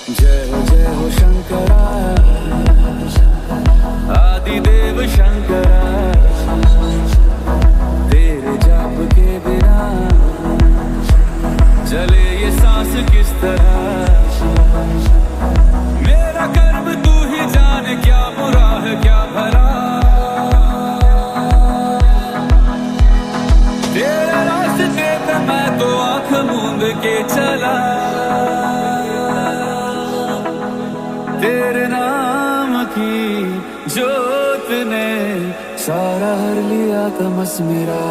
जय जय हो शंकरा, आदिदेव शंकरा, तेरे जाप के बिना चले ये सांस किस तरह। मेरा कर्म तू ही जाने, क्या बुरा है क्या भला। तेरे रास्ते पे मैं तो आंख मूंद के चला, तेरे नाम की जोत ने सारा हर लिया तमस मेरा।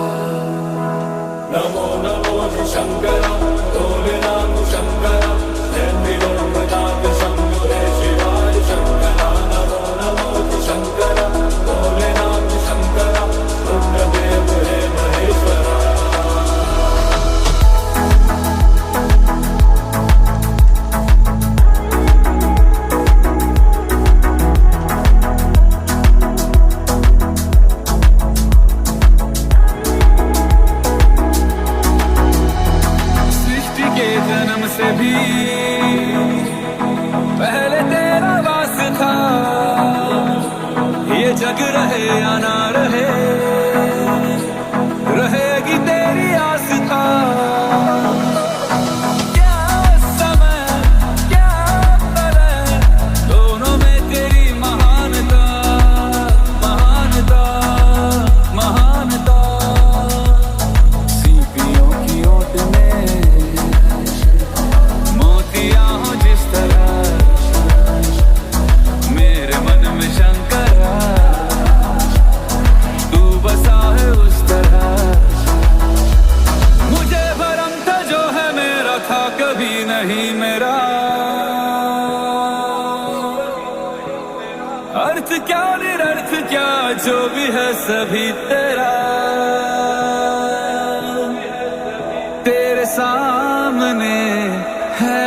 नमो नमो शंकरा, तोले नाम शंकरा, जय विलोकनाथ शंभो हे शिवाय शंकरा। नमो नमो शंकरा, तोले नाम शंकरा, रुद्रदेव हे महेश्वरा। जन्म से भी पहले तेरा वास था, ये जग रहे या ना रहे, रहेगी तेरी आस्था। क्या समय क्या प्रलय, दोनों में तेरी महानता, महानता, महानता। सीपियों की ओट में जिस तरह मेरे मन में शंकरा, तू बसा है उस तरह। मुझे भरम था जो है मेरा था कभी नहीं मेरा। अर्थ क्या निरर्थ क्या जो भी है सभी तेरा, तेरे सामने है।